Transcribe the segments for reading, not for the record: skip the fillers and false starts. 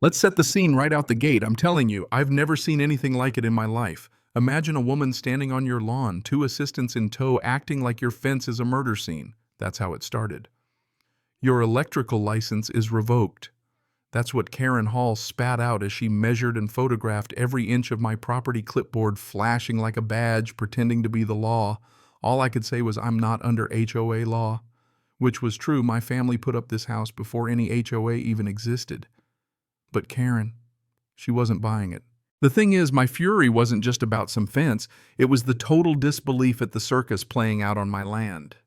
Let's set the scene right out the gate. I'm telling you, I've never seen anything like it in my life. Imagine a woman standing on your lawn, two assistants in tow, acting like your fence is a murder scene. That's how it started. Your electrical license is revoked. That's what Karen Hall spat out as she measured and photographed every inch of my property clipboard, flashing like a badge, pretending to be the law. All I could say was, I'm not under HOA law. Which was true. My family put up this house before any HOA even existed. But Karen, she wasn't buying it. The thing is, my fury wasn't just about some fence. It was the total disbelief at the circus playing out on my land.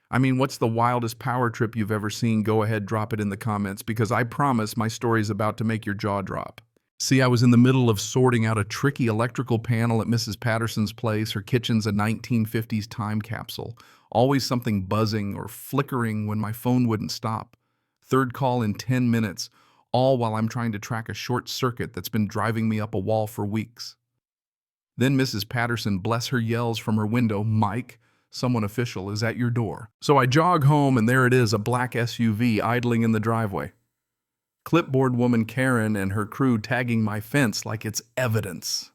I mean, what's the wildest power trip you've ever seen? Go ahead, drop it in the comments, because I promise my story's about to make your jaw drop. See, I was in the middle of sorting out a tricky electrical panel at Mrs. Patterson's place. Her kitchen's a 1950s time capsule. Always something buzzing or flickering when my phone wouldn't stop. Third call in 10 minutes, all while I'm trying to track a short circuit that's been driving me up a wall for weeks. Then Mrs. Patterson, bless her, yells from her window, "Mike, someone official is at your door." So I jog home, and there it is, a black SUV idling in the driveway. Clipboard woman Karen and her crew tagging my fence like it's evidence.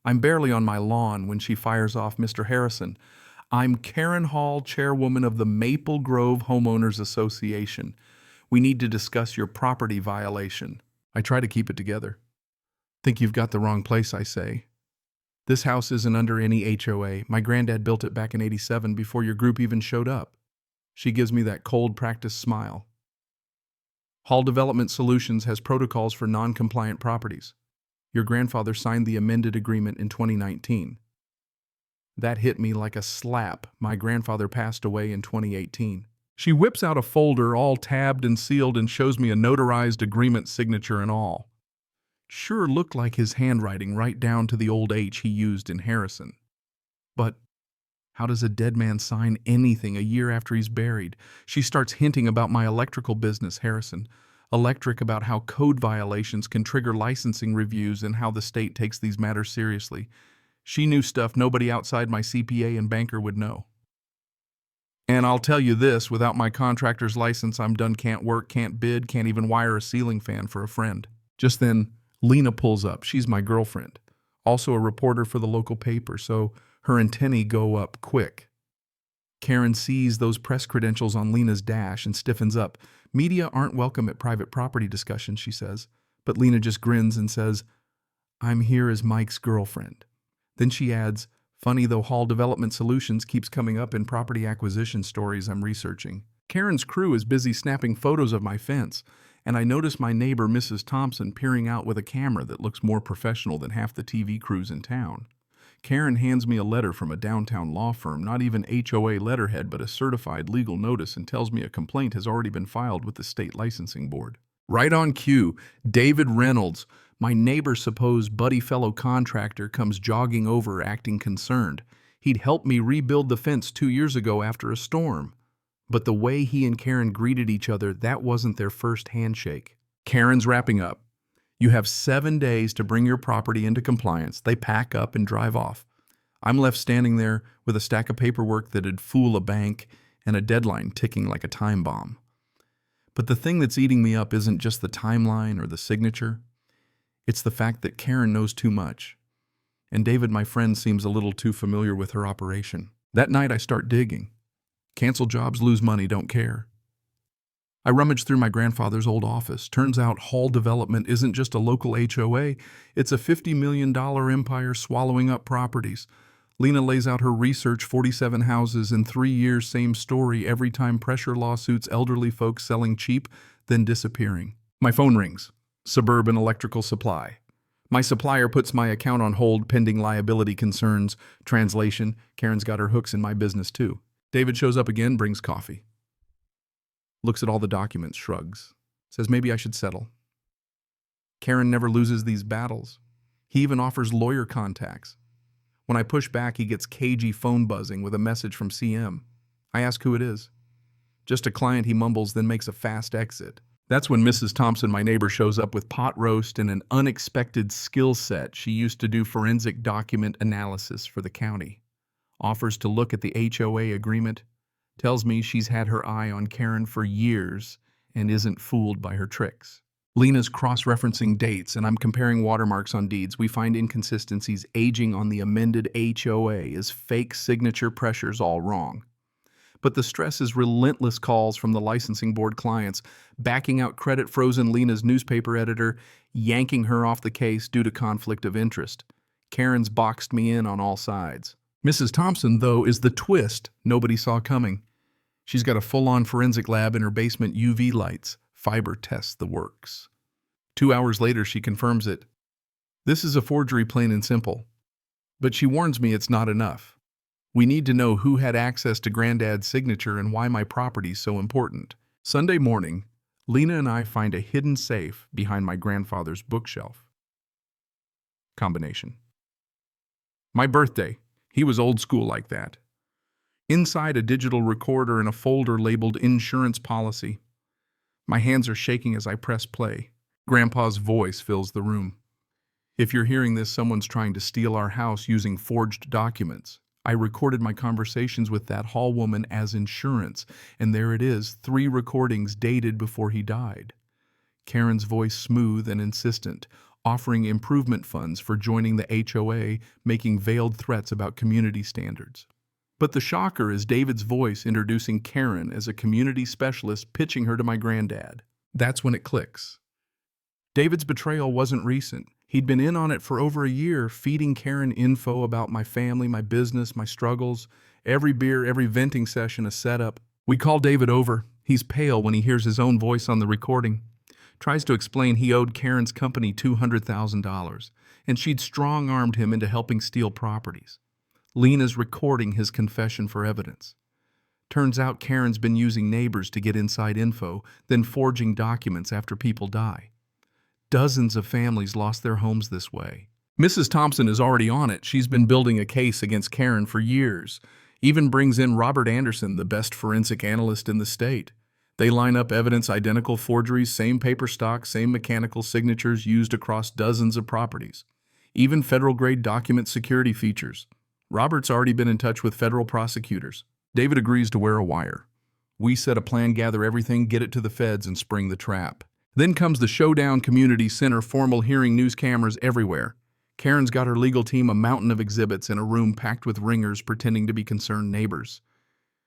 I'm barely on my lawn when she fires off, "Mr. Harrison, I'm Karen Hall, chairwoman of the Maple Grove Homeowners Association. We need to discuss your property violation." I try to keep it together. "Think you've got the wrong place," I say. "This house isn't under any HOA. My granddad built it back in '87 before your group even showed up." She gives me that cold practice smile. "Hall Development Solutions has protocols for non-compliant properties. Your grandfather signed the amended agreement in 2019. That hit me like a slap. My grandfather passed away in 2018. She whips out a folder all tabbed and sealed and shows me a notarized agreement signature and all. Sure looked like his handwriting, right down to the old H he used in Harrison. But how does a dead man sign anything a year after he's buried? She starts hinting about my electrical business, Harrison. Electric, about how code violations can trigger licensing reviews and how the state takes these matters seriously. She knew stuff nobody outside my CPA and banker would know. And I'll tell you this, without my contractor's license, I'm done. Can't work, can't bid, can't even wire a ceiling fan for a friend. Just then, Lena pulls up. She's my girlfriend, also a reporter for the local paper, so her antennae go up quick. Karen sees those press credentials on Lena's dash and stiffens up. "Media aren't welcome at private property discussions," she says. But Lena just grins and says, "I'm here as Mike's girlfriend." Then she adds, "Funny though, Hall Development Solutions keeps coming up in property acquisition stories I'm researching." Karen's crew is busy snapping photos of my fence, and I notice my neighbor, Mrs. Thompson, peering out with a camera that looks more professional than half the TV crews in town. Karen hands me a letter from a downtown law firm, not even HOA letterhead, but a certified legal notice, and tells me a complaint has already been filed with the state licensing board. Right on cue, David Reynolds, my neighbor's supposed buddy fellow contractor, comes jogging over acting concerned. He'd helped me rebuild the fence 2 years ago after a storm. But the way he and Karen greeted each other, that wasn't their first handshake. Karen's wrapping up. "You have 7 days to bring your property into compliance." They pack up and drive off. I'm left standing there with a stack of paperwork that'd fool a bank and a deadline ticking like a time bomb. But the thing that's eating me up isn't just the timeline or the signature. It's the fact that Karen knows too much. And David, my friend, seems a little too familiar with her operation. That night I start digging. Cancel jobs, lose money, don't care. I rummage through my grandfather's old office. Turns out Hall Development isn't just a local HOA, it's a $50 million empire swallowing up properties. Lena lays out her research, 47 houses in 3 years, same story, every time pressure lawsuits, elderly folks selling cheap, then disappearing. My phone rings. Suburban Electrical Supply. My supplier puts my account on hold pending liability concerns. Translation, Karen's got her hooks in my business too. David shows up again, brings coffee. Looks at all the documents, shrugs. Says maybe I should settle. Karen never loses these battles. He even offers lawyer contacts. When I push back, he gets cagey phone buzzing with a message from CM. I ask who it is. "Just a client," he mumbles, then makes a fast exit. That's when Mrs. Thompson, my neighbor, shows up with pot roast and an unexpected skill set. She used to do forensic document analysis for the county. Offers to look at the HOA agreement. Tells me she's had her eye on Karen for years and isn't fooled by her tricks. Lena's cross-referencing dates, and I'm comparing watermarks on deeds. We find inconsistencies aging on the amended HOA as fake signature pressures all wrong. But the stress is relentless calls from the licensing board clients, backing out credit frozen Lena's newspaper editor, yanking her off the case due to conflict of interest. Karen's boxed me in on all sides. Mrs. Thompson, though, is the twist nobody saw coming. She's got a full-on forensic lab in her basement, UV lights, fiber tests the works. 2 hours later, she confirms it. This is a forgery, plain and simple. But she warns me it's not enough. We need to know who had access to Granddad's signature and why my property's so important. Sunday morning, Lena and I find a hidden safe behind my grandfather's bookshelf. Combination. My birthday. He was old school like that. Inside, a digital recorder and a folder labeled insurance policy. My hands are shaking as I press play. Grandpa's voice fills the room. If you're hearing this, someone's trying to steal our house using forged documents. I recorded my conversations with that hall woman as insurance, and there it is, 3 recordings dated before he died. Karen's voice smooth and insistent, offering improvement funds for joining the HOA, making veiled threats about community standards. But the shocker is David's voice introducing Karen as a community specialist, pitching her to my granddad. That's when it clicks. David's betrayal wasn't recent. He'd been in on it for over a year, feeding Karen info about my family, my business, my struggles. Every beer, every venting session a setup. We call David over. He's pale when he hears his own voice on the recording. Tries to explain he owed Karen's company $200,000, and she'd strong-armed him into helping steal properties. Lena's recording his confession for evidence. Turns out Karen's been using neighbors to get inside info, then forging documents after people die. Dozens of families lost their homes this way. Mrs. Thompson is already on it. She's been building a case against Karen for years. Even brings in Robert Anderson, the best forensic analyst in the state. They line up evidence, identical forgeries, same paper stock, same mechanical signatures used across dozens of properties. Even federal-grade document security features. Robert's already been in touch with federal prosecutors. David agrees to wear a wire. We set a plan, gather everything, get it to the feds, and spring the trap. Then comes the Showdown Community Center, formal hearing, news cameras everywhere. Karen's got her legal team, a mountain of exhibits, in a room packed with ringers pretending to be concerned neighbors.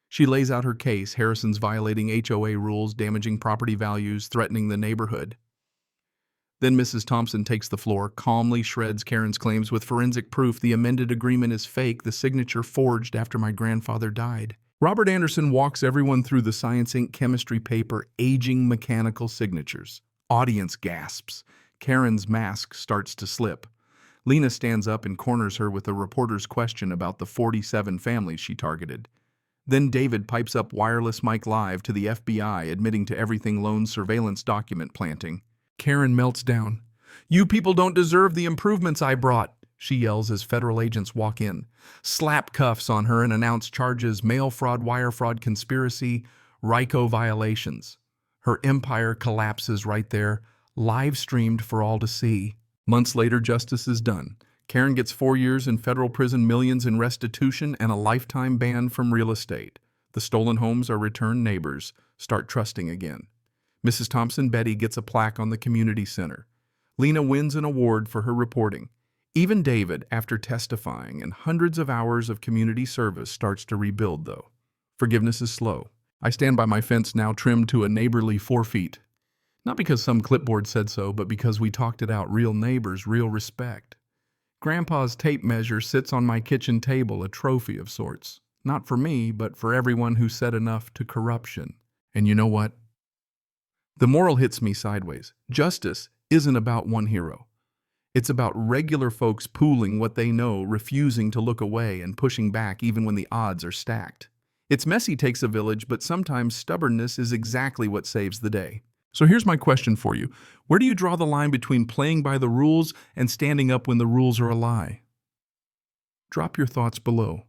She lays out her case. Harrison's violating HOA rules, damaging property values, threatening the neighborhood. Then Mrs. Thompson takes the floor, calmly shreds Karen's claims with forensic proof. The amended agreement is fake, the signature forged after my grandfather died. Robert Anderson walks everyone through the science ink chemistry paper, aging mechanical signatures. Audience gasps. Karen's mask starts to slip. Lena stands up and corners her with a reporter's question about the 47 families she targeted. Then David pipes up wireless mic live to the FBI, admitting to everything, lone surveillance document planting. Karen melts down. "You people don't deserve the improvements I brought," she yells as federal agents walk in. Slap cuffs on her and announce charges: mail fraud, wire fraud, conspiracy, RICO violations. Her empire collapses right there, live streamed for all to see. Months later, justice is done. Karen gets 4 years in federal prison, millions in restitution, and a lifetime ban from real estate. The stolen homes are returned. Neighbors start trusting again. Mrs. Thompson, Betty, gets a plaque on the community center. Lena wins an award for her reporting. Even David, after testifying and hundreds of hours of community service, starts to rebuild, though. Forgiveness is slow. I stand by my fence, now trimmed to a neighborly 4 feet. Not because some clipboard said so, but because we talked it out. Real neighbors, real respect. Grandpa's tape measure sits on my kitchen table, a trophy of sorts. Not for me, but for everyone who said enough to corruption. And you know what? The moral hits me sideways. Justice isn't about one hero. It's about regular folks pooling what they know, refusing to look away, and pushing back even when the odds are stacked. It's messy, takes a village, but sometimes stubbornness is exactly what saves the day. So here's my question for you. Where do you draw the line between playing by the rules and standing up when the rules are a lie? Drop your thoughts below.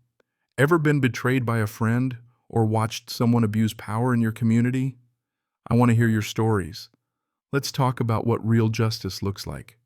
Ever been betrayed by a friend or watched someone abuse power in your community? I want to hear your stories. Let's talk about what real justice looks like.